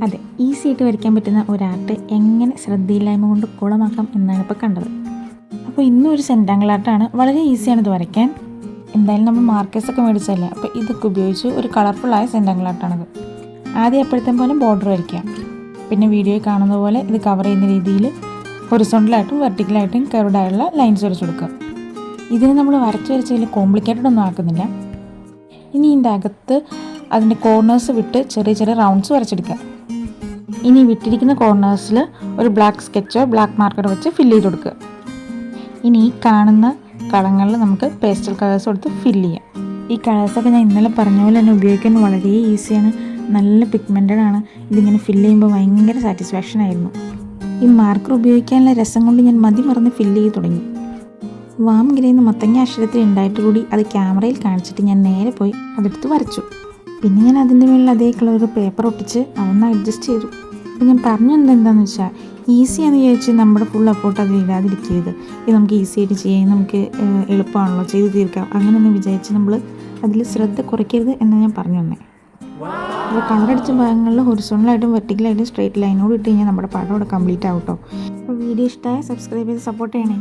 അതെ, ഈസി ആയിട്ട് വരയ്ക്കാൻ പറ്റുന്ന ഒരു ആർട്ട് എങ്ങനെ ശ്രദ്ധയില്ലായ്മ കൊണ്ട് കുളമാക്കാം എന്നാണ് ഇപ്പോൾ കണ്ടത്. അപ്പോൾ ഇന്നും ഒരു സെൻറ്റാങ്കിൾ ആർട്ടാണ്. വളരെ ഈസിയാണ് ഇത് വരയ്ക്കാൻ. എന്തായാലും നമ്മൾ മാർക്കേഴ്സൊക്കെ മേടിച്ചല്ലേ, അപ്പോൾ ഇതൊക്കെ ഉപയോഗിച്ച് ഒരു കളർഫുള്ളായ സെൻറ്റാങ്കിൾ ആർട്ടാണിത്. ആദ്യം എപ്പോഴത്തെ പോലെ ബോർഡർ വരയ്ക്കാം. പിന്നെ വീഡിയോയിൽ കാണുന്ന പോലെ ഇത് കവർ ചെയ്യുന്ന രീതിയിൽ ഹൊറിസോണ്ടലായിട്ടും വെർട്ടിക്കലായിട്ടും കർവ്ഡായുള്ള ലൈൻസ് വരച്ചു കൊടുക്കുക. ഇതിന് നമ്മൾ വരച്ച് വലിയ കോംപ്ലിക്കേറ്റഡ് ഒന്നും ആക്കുന്നില്ല. ഇനി ഇതിൻ്റെ അകത്ത് അതിൻ്റെ കോർണേഴ്സ് വിട്ട് ചെറിയ ചെറിയ റൗണ്ട്സ് വരച്ചെടുക്കുക. ഇനി വിട്ടിരിക്കുന്ന കോർണേഴ്സിൽ ഒരു ബ്ലാക്ക് സ്കെച്ചോ ബ്ലാക്ക് മാർക്കറോ വെച്ച് ഫില്ല് ചെയ്ത് കൊടുക്കുക. ഇനി ഈ കാണുന്ന കളങ്ങളിൽ നമുക്ക് പേസ്റ്റൽ കളേഴ്സ് കൊടുത്ത് ഫില്ല് ചെയ്യാം. ഈ കളേഴ്സൊക്കെ ഞാൻ ഇന്നലെ പറഞ്ഞ പോലെ തന്നെ ഉപയോഗിക്കാൻ വളരെ ഈസിയാണ്. നല്ല പിഗ്മെൻറ്റഡ് ആണ്. ഇതിങ്ങനെ ഫില്ല് ചെയ്യുമ്പോൾ ഭയങ്കര സാറ്റിസ്ഫാക്ഷൻ ആയിരുന്നു. ഈ മാർക്കർ ഉപയോഗിക്കാനുള്ള രസം കൊണ്ട് ഞാൻ മതി മറന്ന് ഫില്ല് ചെയ്ത് തുടങ്ങി. വാം ഗ്രേന്ന് മത്തങ്ങ അക്ഷരത്തിൽ ഉണ്ടായിട്ട് കൂടി അത് ക്യാമറയിൽ കാണിച്ചിട്ട് ഞാൻ നേരെ പോയി അതെടുത്ത് വരച്ചു. പിന്നെ ഞാൻ അതിൻ്റെ മുകളിൽ അതേ കളർ പേപ്പർ ഒട്ടിച്ച് അതൊന്ന് അഡ്ജസ്റ്റ് ചെയ്തു. അപ്പോൾ ഞാൻ പറഞ്ഞത് എന്താണെന്ന് വെച്ചാൽ, ഈസിയാണെന്ന് വിചാരിച്ച് നമ്മുടെ ഫുൾ എഫോർട്ട് അതിൽ ഇടാതിരിക്കരുത്. ഇത് നമുക്ക് ഈസി ആയിട്ട് ചെയ്യാം, നമുക്ക് എളുപ്പമാണല്ലോ ചെയ്ത് തീർക്കാം, അങ്ങനെയൊന്നും വിചാരിച്ച് നമ്മൾ അതിൽ ശ്രദ്ധ കുറയ്ക്കരുത് എന്ന് ഞാൻ പറഞ്ഞു തന്നെ. അപ്പോൾ കളറടിച്ച ഭാഗങ്ങളിൽ ഹൊറിസോണ്ടലായിട്ടും വെർട്ടിക്കലായിട്ടും സ്ട്രെയിറ്റ് ലൈനോട് ഇട്ട് കഴിഞ്ഞാൽ നമ്മുടെ പടം അവിടെ കംപ്ലീറ്റ് ആവും കേട്ടോ. അപ്പോൾ വീഡിയോ ഇഷ്ടമായ സബ്സ്ക്രൈബ് ചെയ്ത് സപ്പോർട്ട് ചെയ്യണേ.